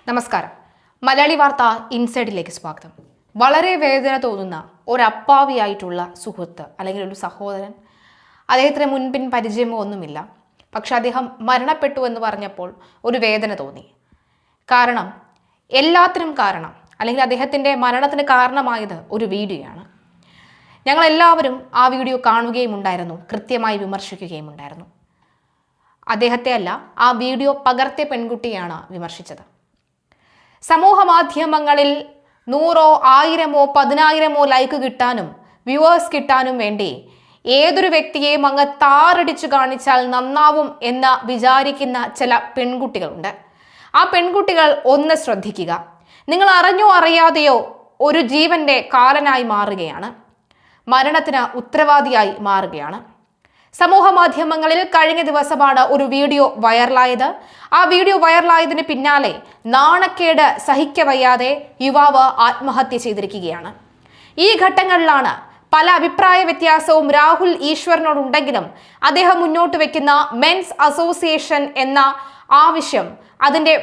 നമസ്കാരം. മലയാളി വാർത്ത ഇൻസൈഡിലേക്ക് സ്വാഗതം. വളരെ വേദന തോന്നുന്ന ഒരു അപ്പാവിയായിട്ടുള്ള സുഹൃത്ത് അല്ലെങ്കിൽ ഒരു സഹോദരൻ, അദ്ദേഹത്തിന് മുൻപിൻ പരിചയമോ ഒന്നുമില്ല. പക്ഷെ അദ്ദേഹം മരണപ്പെട്ടു എന്ന് പറഞ്ഞപ്പോൾ ഒരു വേദന തോന്നി. കാരണം എല്ലാത്തിനും കാരണം അല്ലെങ്കിൽ അദ്ദേഹത്തിൻ്റെ മരണത്തിന് കാരണമായത് ഒരു വീഡിയോയാണ്. ഞങ്ങളെല്ലാവരും ആ വീഡിയോ കാണുകയും ഉണ്ടായിരുന്നു, കൃത്യമായി വിമർശിക്കുകയും ഉണ്ടായിരുന്നു. അദ്ദേഹത്തെ അല്ല, ആ വീഡിയോ പകർത്തിയ പെൺകുട്ടിയാണ് വിമർശിച്ചത്. സമൂഹ മാധ്യമങ്ങളിൽ 100, 1000, 10,000 ലൈക്ക് കിട്ടാനും വ്യൂവേഴ്സ് കിട്ടാനും വേണ്ടി ഏതൊരു വ്യക്തിയെയും അങ്ങ് താറടിച്ചു കാണിച്ചാൽ നന്നാവും എന്ന് വിചാരിക്കുന്ന ചില പെൺകുട്ടികളുണ്ട്. ആ പെൺകുട്ടികൾ ഒന്ന് ശ്രദ്ധിക്കുക. നിങ്ങൾ അറിഞ്ഞോ അറിയാതെയോ ഒരു ജീവന്റെ കാലനായി മാറുകയാണ്, മരണത്തിന് ഉത്തരവാദിയായി മാറുകയാണ്. സമൂഹ മാധ്യമങ്ങളിൽ കഴിഞ്ഞ ദിവസമാണ് ഒരു വീഡിയോ വൈറലായത്. ആ വീഡിയോ വൈറലായതിന് പിന്നാലെ നാണക്കേട് സഹിക്കവയ്യാതെ യുവാവ് ആത്മഹത്യ ചെയ്തിരിക്കുകയാണ്. ഈ ഘട്ടങ്ങളിലാണ് പല അഭിപ്രായ വ്യത്യാസവും രാഹുൽ ഈശ്വറിനോടുണ്ടെങ്കിലും അദ്ദേഹം മുന്നോട്ട് വെക്കുന്ന മെൻസ് അസോസിയേഷൻ എന്ന ആവശ്യം, അതിൻ്റെ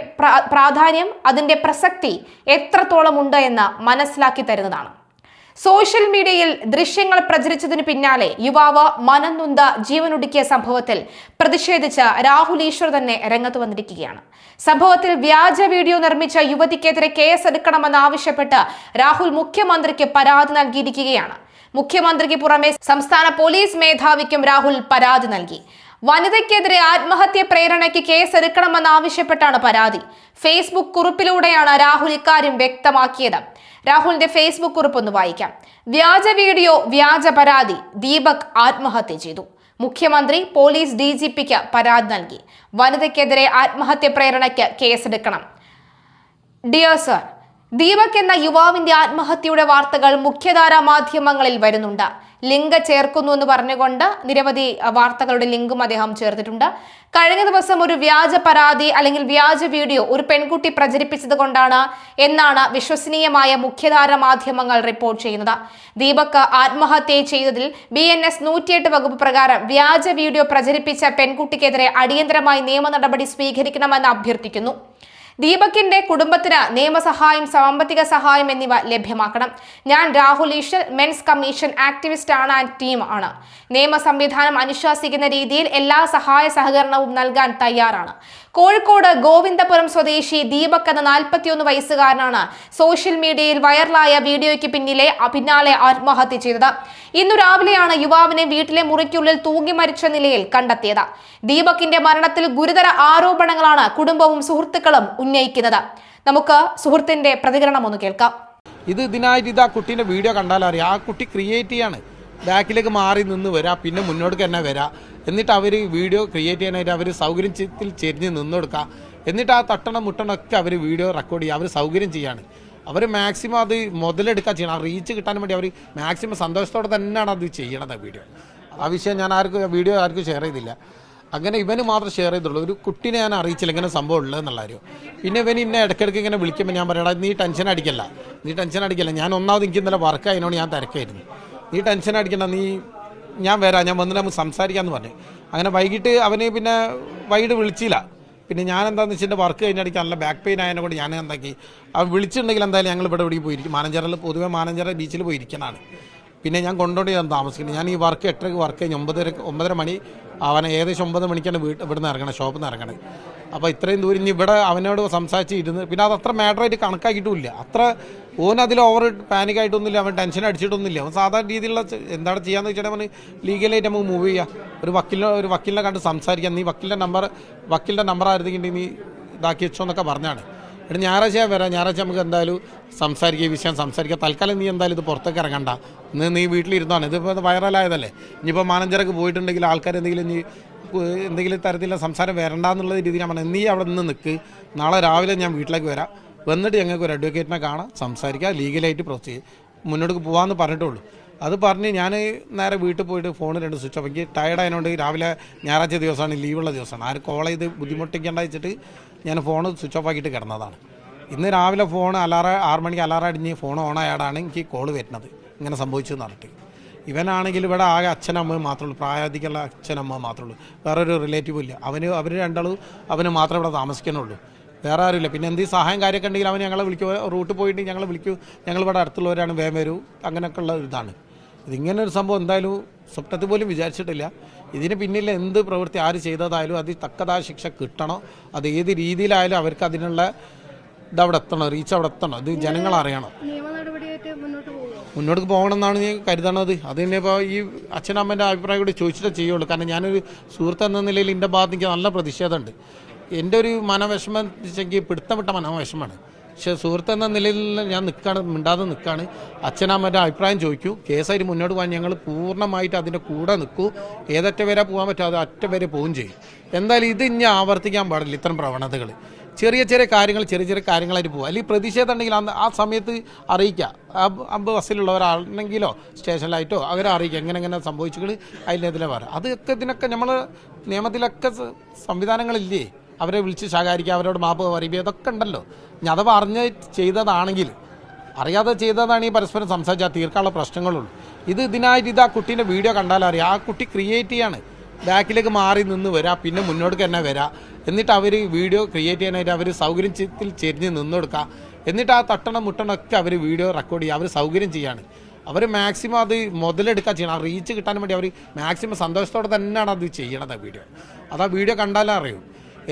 പ്രാധാന്യം, അതിൻ്റെ പ്രസക്തി എത്രത്തോളം ഉണ്ട് എന്ന് മനസ്സിലാക്കി തരുന്നതാണ്. സോഷ്യൽ മീഡിയയിൽ ദൃശ്യങ്ങൾ പ്രചരിച്ചതിന് പിന്നാലെ യുവാവ് മനംനൊന്ത ജീവനൊടുക്കിയ സംഭവത്തിൽ പ്രതിഷേധിച്ച് രാഹുൽ ഈശ്വർ തന്നെ രംഗത്ത് വന്നിരിക്കുകയാണ്. സംഭവത്തിൽ വ്യാജ വീഡിയോ നിർമ്മിച്ച യുവതിക്കെതിരെ കേസെടുക്കണമെന്നാവശ്യപ്പെട്ട് രാഹുൽ മുഖ്യമന്ത്രിക്ക് പരാതി നൽകിയിരിക്കുകയാണ്. മുഖ്യമന്ത്രിക്ക് പുറമെ സംസ്ഥാന പോലീസ് മേധാവിക്കും രാഹുൽ പരാതി നൽകി. വനിതയ്ക്കെതിരെ ആത്മഹത്യ പ്രേരണയ്ക്ക് കേസെടുക്കണമെന്നാവശ്യപ്പെട്ടാണ് പരാതി. ഫേസ്ബുക്ക് കുറിപ്പിലൂടെയാണ് രാഹുൽ ഇക്കാര്യം വ്യക്തമാക്കിയത്. രാഹുലിന്റെ ഫേസ്ബുക്ക് കുറിപ്പ് ഒന്ന് വായിക്കാം. വ്യാജ വീഡിയോ, വ്യാജ പരാതി, ദീപക് ആത്മഹത്യ ചെയ്തു. മുഖ്യമന്ത്രി പോലീസ് DGPക്ക് പരാതി നൽകി. വനിതയ്ക്കെതിരെ ആത്മഹത്യ പ്രേരണയ്ക്ക് കേസെടുക്കണം. ഡിയർ സർ, ദീപക് എന്ന യുവാവിന്റെ ആത്മഹത്യയുടെ വാർത്തകൾ മുഖ്യധാരാ മാധ്യമങ്ങളിൽ വരുന്നുണ്ട്. ലിങ്ക് ചേർക്കുന്നു എന്ന് പറഞ്ഞുകൊണ്ട് നിരവധി വാർത്തകളുടെ ലിങ്കും അദ്ദേഹം ചേർത്തിട്ടുണ്ട്. കഴിഞ്ഞ ദിവസം ഒരു വ്യാജ പരാതി അല്ലെങ്കിൽ വ്യാജ വീഡിയോ ഒരു പെൺകുട്ടി പ്രചരിപ്പിച്ചത് കൊണ്ടാണ് എന്നാണ് വിശ്വസനീയമായ മുഖ്യധാരാ മാധ്യമങ്ങൾ റിപ്പോർട്ട് ചെയ്യുന്നത്. ദീപക് ആത്മഹത്യ ചെയ്തതിൽ BNS 108 വകുപ്പ് പ്രകാരം വ്യാജ വീഡിയോ പ്രചരിപ്പിച്ച പെൺകുട്ടിക്കെതിരെ അടിയന്തരമായി നിയമ നടപടി സ്വീകരിക്കണമെന്ന് അഭ്യർത്ഥിക്കുന്നു. ദീപകിന്റെ കുടുംബത്തിന് നിയമസഹായം, സാമ്പത്തിക സഹായം എന്നിവ ലഭ്യമാക്കണം. ഞാൻ Rahul Easwar, men's commission activist ആണ് ആൻഡ് ടീം ആണ്. നിയമ സംവിധാനം അനുശാസിക്കുന്ന രീതിയിൽ എല്ലാ സഹായ സഹകരണവും നൽകാൻ തയ്യാറാണ്. കോഴിക്കോട് ഗോവിന്ദപുരം സ്വദേശി ദീപക് എന്ന 41 വയസ്സുകാരനാണ് സോഷ്യൽ മീഡിയയിൽ വൈറലായ വീഡിയോയ്ക്ക് പിന്നാലെ ആത്മഹത്യ ചെയ്തത്. ഇന്നു രാവിലെയാണ് യുവാവിനെ വീട്ടിലെ മുറിക്കുള്ളിൽ തൂങ്ങി മരിച്ച നിലയിൽ കണ്ടെത്തിയത്. ദീപകിന്റെ മരണത്തിൽ ഗുരുതര ആരോപണങ്ങളാണ് കുടുംബവും സുഹൃത്തുക്കളും ഉന്നയിക്കുന്നത്. നമുക്ക് സുഹൃത്തിന്റെ പ്രതികരണം ഒന്ന് കേൾക്കാം. ഇതിനായിട്ട് ആ കുട്ടീൻ്റെ വീഡിയോ കണ്ടാലറിയാം, ആ കുട്ടി ക്രിയേറ്റ് ചെയ്യാണ്. ബാക്കിലേക്ക് മാറി നിന്ന് വരാം, പിന്നെ മുന്നോട്ട് തന്നെ വരാം. എന്നിട്ട് അവർ വീഡിയോ ക്രിയേറ്റ് ചെയ്യാനായിട്ട് അവർ സൗകര്യത്തിൽ ചെരിഞ്ഞ് നിന്നെടുക്കുക. എന്നിട്ട് ആ തട്ടണം മുട്ടണമൊക്കെ അവർ വീഡിയോ റെക്കോർഡ് ചെയ്യുക. അവർ സൗകര്യം ചെയ്യാണ്. അവർ മാക്സിമം അത് മുതലെടുക്കുക ചെയ്യണം. ആ റീച്ച് കിട്ടാൻ വേണ്ടി അവർ മാക്സിമം സന്തോഷത്തോടെ തന്നെയാണ് അത് ചെയ്യണത്. ആ വീഡിയോ, ആ വിഷയം ഞാൻ വീഡിയോ ആർക്കും ഷെയർ ചെയ്തില്ല. അങ്ങനെ ഇവന് മാത്രം ഷെയർ ചെയ്തുള്ളൂ. ഒരു കുട്ടീനെ ഞാൻ അറിയിച്ചില്ല ഇങ്ങനെ സംഭവം ഉള്ളതെന്നുള്ള കാര്യം. പിന്നെ ഇവന് ഇന്നെ ഇടയ്ക്കിടയ്ക്ക് ഇങ്ങനെ വിളിക്കുമ്പോൾ ഞാൻ പറയടാ, നീ ടെൻഷൻ അടിക്കല്ല. ഞാൻ ഒന്നാമത് എനിക്ക് ഇന്നലെ വർക്ക് അതിനോട് ഞാൻ തിരക്കായിരുന്നു. നീ ടെൻഷൻ അടിക്കണ്ട, ഞാൻ വരാം, ഞാൻ വന്നിട്ട് നമുക്ക് സംസാരിക്കാമെന്ന് പറഞ്ഞു. അങ്ങനെ വൈകിട്ട് അവന് പിന്നെ വൈകിട്ട് വിളിച്ചില്ല. പിന്നെ ഞാൻ എന്താണെന്ന് വെച്ചിട്ട് വർക്ക് കഴിഞ്ഞിടയ്ക്ക് നല്ല ബാക്ക് പെയിൻ ആയതിനെ കൊണ്ട് ഞാൻ എന്താക്കി, അവൻ വിളിച്ചിട്ടുണ്ടെങ്കിൽ എന്തായാലും ഞങ്ങൾ ഇവിടെ എവിടെ പോയിരിക്കും, മാനഞ്ചേറിൽ, പൊതുവെ മാനഞ്ചേറ ബീച്ചിൽ പോയിരിക്കുന്നതാണ്. പിന്നെ ഞാൻ കൊണ്ടുകൊണ്ട് ഞാൻ താമസിക്കുന്നത്. ഞാൻ ഈ വർക്ക് 8:00 വർക്ക് കഴിഞ്ഞ് 9:30 മണി അവനെ ഏകദേശം 9 മണിക്കാണ് ഇവിടുന്ന് ഇറങ്ങണം, ഷോപ്പിൽ നിന്ന് ഇറങ്ങണത്. അപ്പോൾ ഇത്രയും ദൂരം ഇനി ഇവിടെ അവനോട് സംസാരിച്ച് ഇരുന്ന് പിന്നെ അത് അത്ര മാറ്ററായിട്ട് കണക്കാക്കിയിട്ടുമില്ല. അത്ര ഓനതിൽ ഓവർ പാനിക്കായിട്ടൊന്നുമില്ല, അവൻ ടെൻഷൻ അടിച്ചിട്ടൊന്നുമില്ല. അവൻ സാധാരണ രീതിയിലുള്ള എന്താണ് ചെയ്യാന്ന് വെച്ചാൽ അവന് ലീഗലായിട്ട് നമുക്ക് മൂവ് ചെയ്യാം. ഒരു വക്കീലിനെ കണ്ട് സംസാരിക്കാം. നീ വക്കീലിൻ്റെ നമ്പർ ആയിരുന്നെങ്കിൽ നീ ഇതാക്കി വെച്ചോ എന്നൊക്കെ പറഞ്ഞാണ്. എന്നിട്ട് ഞായറാഴ്ച വരാം, ഞായറാഴ്ച നമുക്ക് എന്തായാലും സംസാരിക്കുക, ഈ വിഷയം സംസാരിക്കുക. തൽക്കാലം നീ എന്തായാലും ഇത് പുറത്തേക്ക് ഇറങ്ങണ്ട, നീ വീട്ടിലിരുന്നാണ്. ഇതിപ്പോൾ വൈറലായതല്ലേ. ഇനിയിപ്പോൾ മാനഞ്ചേരക്ക് പോയിട്ടുണ്ടെങ്കിൽ ആൾക്കാർ എന്തെങ്കിലും തരത്തിലുള്ള സംസാരം വരണ്ടെന്നുള്ള രീതിയിൽ ഞാൻ പറഞ്ഞു, നീ അവിടെ നിന്ന് നിൽക്ക്, നാളെ രാവിലെ ഞാൻ വീട്ടിലേക്ക് വരാം, വന്നിട്ട് ഞങ്ങൾക്ക് ഒരു അഡ്വക്കേറ്റിനെ കാണാം, സംസാരിക്കുക, ലീഗലായിട്ട് പ്രൊസീഡ് മുന്നോട്ട് പോകാമെന്ന് പറഞ്ഞിട്ടുള്ളൂ. അത് പറഞ്ഞ് ഞാൻ നേരെ വീട്ടിൽ പോയിട്ട് ഫോൺ 2 സ്വിച്ച് ഓഫ്. എനിക്ക് ടയർഡ് ആയതുകൊണ്ട് രാവിലെ ഞായറാഴ്ച ദിവസമാണ്, ലീവുള്ള ദിവസമാണ്, ആരും കോൾ ചെയ്ത് ബുദ്ധിമുട്ടിക്കേണ്ട വെച്ചിട്ട് ഞാൻ ഫോൺ സ്വിച്ച് ഓഫ് ആക്കിയിട്ട് കിടന്നതാണ്. ഇന്ന് രാവിലെ ഫോൺ 6 മണിക്ക് അലാറം അടിഞ്ഞ് ഫോൺ ഓണായാടാണ് എനിക്ക് കോൾ വരുന്നത്, ഇങ്ങനെ സംഭവിച്ചു എന്ന് പറഞ്ഞിട്ട്. ഇവനാണെങ്കിൽ ഇവിടെ ആകെ അച്ഛനമ്മ മാത്രമേ ഉള്ളൂ, പ്രായാധികമുള്ള അച്ഛനമ്മ മാത്രമേ ഉള്ളൂ, വേറൊരു റിലേറ്റീവും ഇല്ല. അവർ രണ്ടാളും അവന് മാത്രമേ ഇവിടെ താമസിക്കാനുള്ളൂ. വേറെ ആരുമില്ല. പിന്നെ എന്തെങ്കിലും സഹായം കാര്യമൊക്കെ ഉണ്ടെങ്കിൽ അവൻ ഞങ്ങളെ വിളിക്കും, റൂട്ട് പോയിട്ട് ഞങ്ങളെ വിളിക്കും, ഞങ്ങളിവിടെ അടുത്തുള്ളവരാണ്, വേഗം വരൂ, അങ്ങനെയൊക്കെ ഉള്ള ഇതാണ്. ഇതിങ്ങനെ ഒരു സംഭവം എന്തായാലും സ്വപ്നത്തിൽ പോലും വിചാരിച്ചിട്ടില്ല. ഇതിന് പിന്നിൽ എന്ത് പ്രവൃത്തി ആര് ചെയ്തതായാലും അത് തക്കതായ ശിക്ഷ കിട്ടണം. അത് ഏത് രീതിയിലായാലും അവർക്ക് അതിനുള്ള ഇതവിടെ എത്തണം, റീച്ച് അവിടെ എത്തണം. ഇത് ജനങ്ങൾ അറിയണം. മുന്നോട്ട് പോകണം എന്നാണ് ഞാൻ കരുതണത്. അത് തന്നെ ഇപ്പോൾ ഈ അച്ഛനമ്മേൻ്റെ അഭിപ്രായം കൂടി ചോദിച്ചിട്ടേ ചെയ്യുള്ളൂ. കാരണം ഞാനൊരു സുഹൃത്ത് എന്ന നിലയിൽ എൻ്റെ ഭാഗത്ത് എനിക്ക് നല്ല പ്രതിഷേധമുണ്ട്. എൻ്റെ ഒരു മനവിഷമം വെച്ചെങ്കിൽ പിടുത്തം വിട്ട മനവിഷമാണ്. പക്ഷേ സുഹൃത്ത് എന്ന നിലയിൽ ഞാൻ മിണ്ടാതെ നിൽക്കുകയാണ്. അച്ഛനമ്മേൻ്റെ അഭിപ്രായം ചോദിക്കൂ, കേസായിട്ട് മുന്നോട്ട് പോകാൻ ഞങ്ങൾ പൂർണ്ണമായിട്ട് അതിൻ്റെ കൂടെ നിൽക്കൂ. ഏതറ്റ വരെ പോകാൻ പറ്റുമോ അത് അറ്റ വരെ പോവുകയും ചെയ്യും. എന്തായാലും ഇത് ഇനി ആവർത്തിക്കാൻ പാടില്ല. ഇത്തരം പ്രവണതകൾ ചെറിയ കാര്യങ്ങളായിട്ട് പോകുക. അല്ലെങ്കിൽ പ്രതിഷേധം ഉണ്ടെങ്കിൽ ആ സമയത്ത് അറിയിക്കുക. ബസ്സിലുള്ളവരാണെങ്കിലോ സ്റ്റേഷനിലായിട്ടോ അവരെ അറിയിക്കുക, എങ്ങനെ സംഭവിച്ചിട്ട് അതിനെതിരെ പറയാം. അതൊക്കെ ഇതിനൊക്കെ നമ്മൾ നിയമത്തിലൊക്കെ സംവിധാനങ്ങളില്ലേ, അവരെ വിളിച്ച് ശകാരിക്കുക, അവരോട് മാപ്പ് പറയുക, ഇതൊക്കെ ഉണ്ടല്ലോ. ഇനി അഥവാ അറിഞ്ഞ് ചെയ്തതാണെങ്കിൽ, അറിയാതെ ചെയ്തതാണെങ്കിൽ പരസ്പരം സംസാരിച്ചാൽ തീർക്കാനുള്ള പ്രശ്നങ്ങളുള്ളൂ. ഇതിനായിട്ട് ആ കുട്ടീൻ്റെ വീഡിയോ കണ്ടാലറിയാം. ആ കുട്ടി ക്രിയേറ്റ് ചെയ്യാണ്, ബാക്കിലേക്ക് മാറി നിന്ന് വരിക, പിന്നെ മുന്നോട്ട് തന്നെ വരിക. എന്നിട്ട് അവർ വീഡിയോ ക്രിയേറ്റ് ചെയ്യാനായിട്ട് അവർ സൗകര്യത്തിൽ ചെരിഞ്ഞ് നിന്നൊടുക്കുക. എന്നിട്ട് ആ തട്ടണം മുട്ടണമൊക്കെ അവർ വീഡിയോ റെക്കോർഡ് ചെയ്യുക. അവർ സൗകര്യം ചെയ്യാണ്. അവർ മാക്സിമം അത് മുതലെടുക്കുക ചെയ്യണം. ആ റീച്ച് കിട്ടാൻ വേണ്ടി അവർ മാക്സിമം സന്തോഷത്തോടെ തന്നെയാണ് അത് ചെയ്യണത്. ആ വീഡിയോ കണ്ടാലേ അറിയൂ.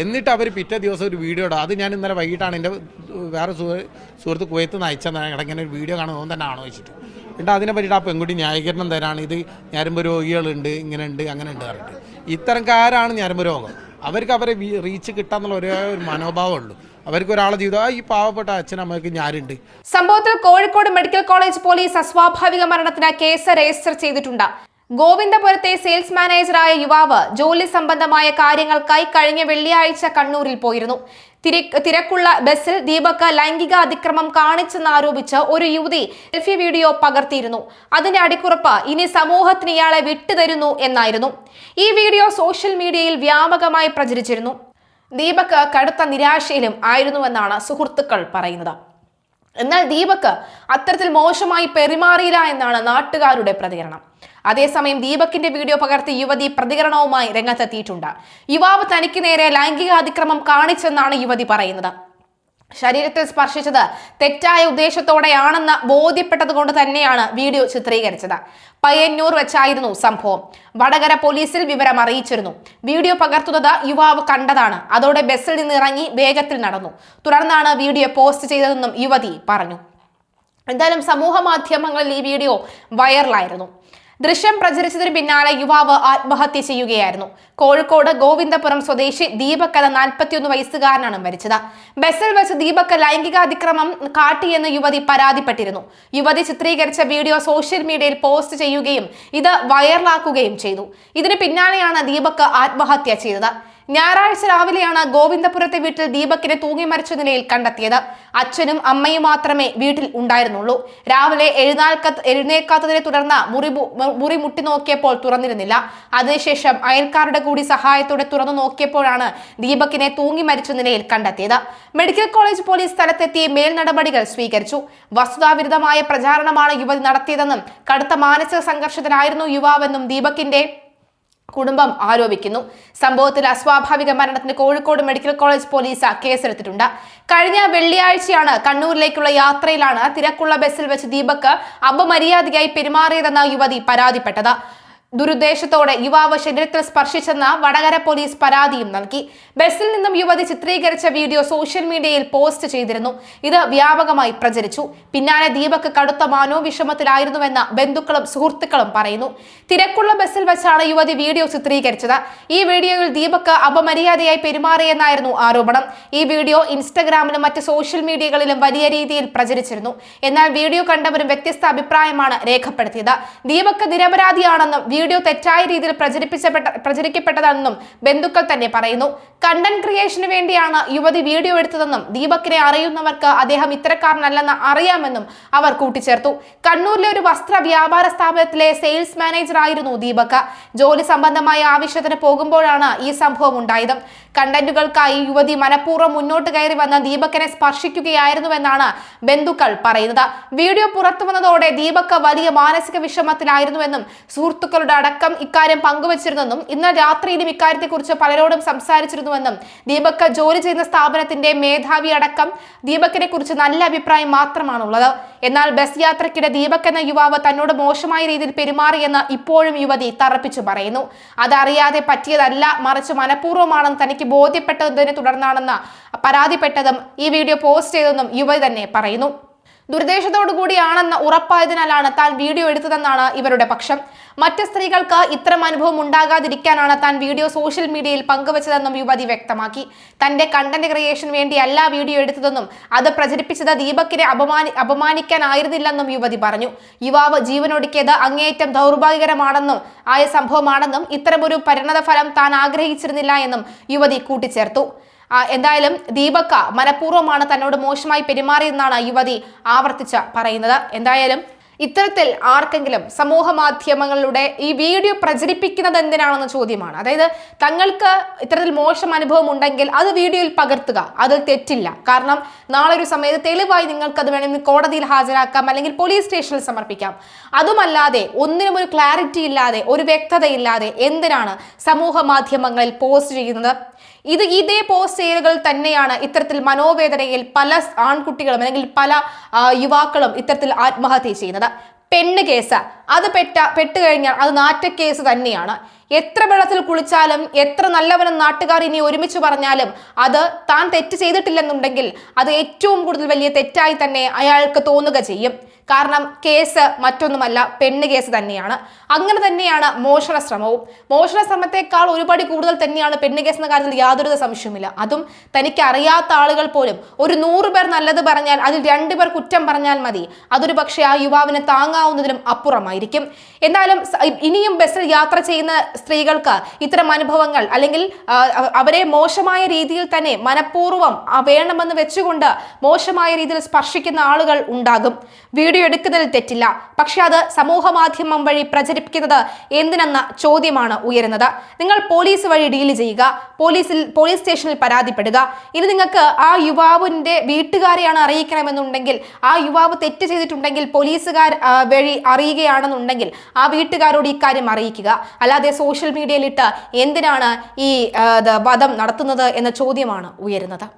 എന്നിട്ട് അവർ പിറ്റേ ദിവസം ഒരു വീഡിയോ ഇടുക. അത് ഞാൻ ഇന്നലെ വൈകിട്ടാണ് എൻ്റെ വേറെ സുഹൃത്ത് കുവൈത്ത് നിന്ന് അയച്ചതാണ്. ഇങ്ങനെ ഒരു വീഡിയോ കാണുന്നത് തന്നെ ആണോ വെച്ചിട്ട്. എന്നിട്ട് അതിനെ പറ്റിയിട്ട് ആ പെൺകുട്ടി ന്യായീകരണം തരാണ്. ഇത് ഞരമ്പ് രോഗികളുണ്ട്, ഇങ്ങനെ ഉണ്ട്, അങ്ങനെ ഉണ്ട് പറഞ്ഞിട്ട്. ഇത്തരക്കാരാണ് ഞരമ്പ് രോഗം. അവർക്ക് അവരെ റീച്ച് കിട്ടാന്നുള്ള ഒരേ ഒരു മനോഭാവം ഉള്ളൂ. അവർക്ക് ഒരാളെ ജീവിതം ഈ പാവപ്പെട്ട അച്ഛനമ്മക്ക് ഞാനുണ്ട്. സംഭവത്തിൽ കോഴിക്കോട് മെഡിക്കൽ കോളേജ് പോലീസ് അസ്വാഭാവിക മരണത്തിന് കേസ് രജിസ്റ്റർ ചെയ്തിട്ടുണ്ട്. ഗോവിന്ദപുരത്തെ സെയിൽസ് മാനേജറായ യുവാവ് ജോലി സംബന്ധമായ കാര്യങ്ങൾക്കായി കഴിഞ്ഞ വെള്ളിയാഴ്ച കണ്ണൂരിൽ പോയിരുന്നു. തിരക്കുള്ള ബസ്സിൽ ദീപക് ലൈംഗിക അതിക്രമം കാണിച്ചെന്നാരോപിച്ച് ഒരു യുവതി സെൽഫി വീഡിയോ പകർത്തിയിരുന്നു. അതിന്റെ അടിക്കുറിപ്പ് ഇനി സമൂഹത്തിന് ഇയാളെ വിട്ടുതരുന്നു എന്നായിരുന്നു. ഈ വീഡിയോ സോഷ്യൽ മീഡിയയിൽ വ്യാപകമായി പ്രചരിച്ചിരുന്നു. ദീപക് കടുത്ത നിരാശയിലും ആയിരുന്നുവെന്നാണ് സുഹൃത്തുക്കൾ പറയുന്നത്. എന്നാൽ ദീപക് അത്തരത്തിൽ മോശമായി പെരുമാറിയില്ല എന്നാണ് നാട്ടുകാരുടെ പ്രതികരണം. അതേസമയം ദീപകിന്റെ വീഡിയോ പകർത്തി യുവതി പ്രതികരണവുമായി രംഗത്തെത്തിയിട്ടുണ്ട്. യുവാവ് തനിക്ക് നേരെ ലൈംഗിക അതിക്രമം കാണിച്ചെന്നാണ് യുവതി പറയുന്നത്. ശരീരത്തിൽ സ്പർശിച്ചത് തെറ്റായ ഉദ്ദേശത്തോടെയാണെന്ന് ബോധ്യപ്പെട്ടത് കൊണ്ട് തന്നെയാണ് വീഡിയോ ചിത്രീകരിച്ചത്. പയ്യന്നൂർ വെച്ചായിരുന്നു സംഭവം. വടകര പോലീസിൽ വിവരം അറിയിച്ചിരുന്നു. വീഡിയോ പകർത്തുന്നത് യുവാവ് കണ്ടതാണ്. അതോടെ ബസ്സിൽ നിന്ന് ഇറങ്ങി വേഗത്തിൽ നടന്നു. തുടർന്നാണ് വീഡിയോ പോസ്റ്റ് ചെയ്തതെന്നും യുവതി പറഞ്ഞു. എന്തായാലും സമൂഹ മാധ്യമങ്ങളിൽ ഈ വീഡിയോ വൈറലായിരുന്നു. ദൃശ്യം പ്രചരിച്ചതിന് പിന്നാലെ യുവാവ് ആത്മഹത്യ ചെയ്യുകയായിരുന്നു. കോഴിക്കോട് ഗോവിന്ദപുരം സ്വദേശി ദീപക് എന്ന 41 വയസ്സുകാരനാണ് മരിച്ചത്. ബസ്സിൽ വെച്ച് ദീപക് ലൈംഗിക അതിക്രമം കാട്ടിയെന്ന് യുവതി പരാതിപ്പെട്ടിരുന്നു. യുവതി ചിത്രീകരിച്ച വീഡിയോ സോഷ്യൽ മീഡിയയിൽ പോസ്റ്റ് ചെയ്യുകയും ഇത് വൈറലാക്കുകയും ചെയ്തു. ഇതിന് പിന്നാലെയാണ് ദീപക് ആത്മഹത്യ ചെയ്തത്. ഞായറാഴ്ച രാവിലെയാണ് ഗോവിന്ദപുരത്തെ വീട്ടിൽ ദീപകിനെ തൂങ്ങി മരിച്ച നിലയിൽ കണ്ടെത്തിയത്. അച്ഛനും അമ്മയും മാത്രമേ വീട്ടിൽ ഉണ്ടായിരുന്നുള്ളൂ. രാവിലെ എഴുന്നേൽക്കാത്തതിനെ തുടർന്ന് മുറി മുട്ടി നോക്കിയപ്പോൾ തുറന്നിരുന്നില്ല. അതിനുശേഷം അയൽക്കാരുടെ കൂടി സഹായത്തോടെ തുറന്നു നോക്കിയപ്പോഴാണ് ദീപകിനെ തൂങ്ങി മരിച്ച നിലയിൽ കണ്ടെത്തിയത്. മെഡിക്കൽ കോളേജ് പോലീസ് സ്ഥലത്തെത്തി മേൽ നടപടികൾ സ്വീകരിച്ചു. വസ്തുതാവിരുദ്ധമായ പ്രചാരണമാണ് യുവതി നടത്തിയതെന്നും കടുത്ത മാനസിക സംഘർഷത്തിലായിരുന്നു യുവാവെന്നും ദീപകിന്റെ കുടുംബം ആരോപിക്കുന്നു. സംഭവത്തിൽ അസ്വാഭാവിക മരണത്തിന് കോഴിക്കോട് മെഡിക്കൽ കോളേജ് പോലീസ് കേസെടുത്തിട്ടുണ്ട്. കഴിഞ്ഞ വെള്ളിയാഴ്ചയാണ് കണ്ണൂരിലേക്കുള്ള യാത്രയിലാണ് തിരക്കുള്ള ബസ്സിൽ വെച്ച് ദീപക് അപമര്യാദയായി പെരുമാറിയതെന്ന യുവതി പരാതിപ്പെട്ടത്. ദുരുദ്ദേശത്തോടെ യുവാവ് ശരീരത്തിൽ സ്പർശിച്ചെന്ന വടകര പോലീസ് പരാതിയും നൽകി. ബസ്സിൽ നിന്നും യുവതി ചിത്രീകരിച്ച വീഡിയോ സോഷ്യൽ മീഡിയയിൽ പോസ്റ്റ് ചെയ്തിരുന്നു. ഇത് വ്യാപകമായി പ്രചരിച്ചു. പിന്നാലെ ദീപക് കടുത്ത മനോവിഷമത്തിലായിരുന്നുവെന്ന് ബന്ധുക്കളും സുഹൃത്തുക്കളും പറയുന്നു. തിരക്കുള്ള ബസ്സിൽ വെച്ചാണ് യുവതി വീഡിയോ ചിത്രീകരിച്ചത്. ഈ വീഡിയോയിൽ ദീപക് അപമര്യാദയായി പെരുമാറിയെന്നായിരുന്നു ആരോപണം. ഈ വീഡിയോ ഇൻസ്റ്റഗ്രാമിലും മറ്റ് സോഷ്യൽ മീഡിയകളിലും വലിയ രീതിയിൽ പ്രചരിച്ചിരുന്നു. എന്നാൽ വീഡിയോ കണ്ടവരും വ്യത്യസ്ത അഭിപ്രായമാണ് രേഖപ്പെടുത്തിയത്. ദീപക് നിരപരാധിയാണെന്നും വീഡിയോ തെറ്റായ രീതിയിൽ പ്രചരിക്കപ്പെട്ടതാണെന്നും ബന്ധുക്കൾ തന്നെ പറയുന്നു. കണ്ടന്റ് ക്രിയേഷന് വേണ്ടിയാണ് യുവതി വീഡിയോ എടുത്തതെന്നും ദീപകിനെ അറിയുന്നവർക്ക് അദ്ദേഹം ഇത്തരക്കാരനല്ലെന്ന് അറിയാമെന്നും അവർ കൂട്ടിച്ചേർത്തു. കണ്ണൂരിലെ ഒരു വസ്ത്ര വ്യാപാര സ്ഥാപനത്തിലെ സെയിൽസ് മാനേജർ ആയിരുന്നു ദീപക്. ജോലി സംബന്ധമായ ആവശ്യത്തിന് പോകുമ്പോഴാണ് ഈ സംഭവം ഉണ്ടായത്. കണ്ടന്റുകൾക്കായി യുവതി മനഃപൂർവ്വം മുന്നോട്ട് കയറി വന്ന ദീപകിനെ സ്പർശിക്കുകയായിരുന്നുവെന്നാണ് ബന്ധുക്കൾ പറയുന്നത്. വീഡിയോ പുറത്തു വന്നതോടെ ദീപക് വലിയ മാനസിക വിഷമത്തിലായിരുന്നുവെന്നും സുഹൃത്തുക്കളുടെ അടക്കം ഇക്കാര്യം പങ്കുവച്ചിരുന്നെന്നും ഇന്നലെ രാത്രിയിലും ഇക്കാര്യത്തെക്കുറിച്ച് പലരോടും സംസാരിച്ചിരുന്നുവെന്നും ദീപക് ജോലി ചെയ്യുന്ന സ്ഥാപനത്തിന്റെ മേധാവി അടക്കം ദീപകിനെ കുറിച്ച് നല്ല അഭിപ്രായം മാത്രമാണുള്ളത്. എന്നാൽ ബസ് യാത്രക്കിടെ ദീപക് എന്ന യുവാവ് തന്നോട് മോശമായ രീതിയിൽ പെരുമാറിയെന്ന് ഇപ്പോഴും യുവതി തറപ്പിച്ചു പറയുന്നു. അതറിയാതെ പറ്റിയതല്ല, മറിച്ച് മനഃപൂർവ്വമാണെന്ന് തനിക്ക് ബോധ്യപ്പെട്ടതിനെ തുടർന്നാണെന്ന് പരാതിപ്പെട്ടതും ഈ വീഡിയോ പോസ്റ്റ് ചെയ്തതെന്നും യുവതി തന്നെ പറയുന്നു. ദുരുദ്ദേശത്തോടുകൂടിയാണെന്ന് ഉറപ്പായതിനാലാണ് താൻ വീഡിയോ എടുത്തതെന്നാണ് ഇവരുടെ പക്ഷം. മറ്റ് സ്ത്രീകൾക്ക് ഇത്തരം അനുഭവം ഉണ്ടാകാതിരിക്കാനാണ് താൻ വീഡിയോ സോഷ്യൽ മീഡിയയിൽ പങ്കുവച്ചതെന്നും യുവതി വ്യക്തമാക്കി. തന്റെ കണ്ടന്റ് ക്രിയേഷന് വേണ്ടിയല്ല വീഡിയോ എടുത്തതെന്നും അത് പ്രചരിപ്പിച്ചത് ദീപകിനെ അപമാനിക്കാനായിരുന്നില്ലെന്നും യുവതി പറഞ്ഞു. യുവാവ് ജീവനൊടുക്കിയത് അങ്ങേയറ്റം ദൗർഭാഗ്യകരമാണെന്നും ആയ സംഭവമാണെന്നും ഇത്തരമൊരു പരിണത ഫലം താൻ ആഗ്രഹിച്ചിരുന്നില്ല എന്നും യുവതി കൂട്ടിച്ചേർത്തു. എന്തായാലും ദീപക് മനഃപൂർവ്വമാണ് തന്നോട് മോശമായി പെരുമാറിയെന്നാണ് യുവതി ആവർത്തിച്ച് പറയുന്നത്. എന്തായാലും ഇത്തരത്തിൽ ആർക്കെങ്കിലും സമൂഹ മാധ്യമങ്ങളിലൂടെ ഈ വീഡിയോ പ്രചരിപ്പിക്കുന്നത് എന്തിനാണെന്ന ചോദ്യമാണ്. അതായത് തങ്ങൾക്ക് ഇത്തരത്തിൽ മോശം അനുഭവം ഉണ്ടെങ്കിൽ അത് വീഡിയോയിൽ പകർത്തുക, അതിൽ തെറ്റില്ല. കാരണം നാളെ ഒരു സമയത്ത് തെളിവായി നിങ്ങൾക്ക് അത് വേണമെങ്കിൽ കോടതിയിൽ ഹാജരാക്കാം, അല്ലെങ്കിൽ പോലീസ് സ്റ്റേഷനിൽ സമർപ്പിക്കാം. അതുമല്ലാതെ ഒന്നിനും ഒരു ക്ലാരിറ്റി ഇല്ലാതെ, ഒരു വ്യക്തതയില്ലാതെ എന്തിനാണ് സമൂഹ മാധ്യമങ്ങളിൽ പോസ്റ്റ് ചെയ്യുന്നത്? ഇതേ പോസ്റ്റ് ചെയ്യലുകൾ തന്നെയാണ് ഇത്തരത്തിൽ മനോവേദനയിൽ പല ആൺകുട്ടികളും അല്ലെങ്കിൽ പല യുവാക്കളും ഇത്തരത്തിൽ ആത്മഹത്യ ചെയ്യുന്നത്. പെണ്ണ് കേസ് അത് പെട്ട് കഴിഞ്ഞാൽ അത് നാറ്റക്കേസ് തന്നെയാണ്. എത്ര വെള്ളത്തിൽ കുളിച്ചാലും എത്ര നല്ലവനും നാട്ടുകാർ ഇനി ഒരുമിച്ച് പറഞ്ഞാലും അത് താൻ തെറ്റ് ചെയ്തിട്ടില്ലെന്നുണ്ടെങ്കിൽ അത് ഏറ്റവും കൂടുതൽ വലിയ തെറ്റായി തന്നെ അയാൾക്ക് തോന്നുക ചെയ്യും. കാരണം കേസ് മറ്റൊന്നുമല്ല, പെണ്ണ് കേസ് തന്നെയാണ്. അങ്ങനെ തന്നെയാണ് മോഷണ ശ്രമവും. മോഷണ ശ്രമത്തെക്കാൾ ഒരുപടി കൂടുതൽ തന്നെയാണ് പെണ്ണ് കേസ് എന്ന കാര്യത്തിൽ യാതൊരു സംശയവുമില്ല. അതും തനിക്ക് അറിയാത്ത ആളുകൾ പോലും ഒരു 100 പേർ നല്ലത് പറഞ്ഞാൽ അതിൽ 2 പേർ കുറ്റം പറഞ്ഞാൽ മതി, അതൊരു പക്ഷേ ആ യുവാവിനെ താങ്ങാവുന്നതിനും അപ്പുറമായിരിക്കും. എന്നാലും ഇനിയും ബസ്സിൽ യാത്ര ചെയ്യുന്ന സ്ത്രീകൾക്ക് ഇത്തരം അനുഭവങ്ങൾ അല്ലെങ്കിൽ അവരെ മോശമായ രീതിയിൽ തന്നെ മനഃപൂർവ്വം വേണമെന്ന് വെച്ചുകൊണ്ട് മോശമായ രീതിയിൽ സ്പർശിക്കുന്ന ആളുകൾ ഉണ്ടാകും. വീഡിയോ എടുക്കുന്നതിൽ തെറ്റില്ല, പക്ഷെ അത് സമൂഹ മാധ്യമം വഴി പ്രചരിപ്പിക്കുന്നത് എന്തിനെന്ന ചോദ്യമാണ് ഉയരുന്നത്. നിങ്ങൾ പോലീസ് വഴി ഡീൽ ചെയ്യുക, പോലീസ് സ്റ്റേഷനിൽ പരാതിപ്പെടുക. ഇനി നിങ്ങൾക്ക് ആ യുവാവിന്റെ വീട്ടുകാരെയാണ് അറിയിക്കണമെന്നുണ്ടെങ്കിൽ, ആ യുവാവ് തെറ്റ് ചെയ്തിട്ടുണ്ടെങ്കിൽ പോലീസുകാർ വഴി അറിയുകയാണെന്നുണ്ടെങ്കിൽ ആ വീട്ടുകാരോട് ഇക്കാര്യം അറിയിക്കുക. അല്ലാതെ സോഷ്യൽ മീഡിയയിലിട്ട് എന്തിനാണ് ഈ വധം നടത്തുന്നത് എന്ന ചോദ്യമാണ് ഉയരുന്നത്.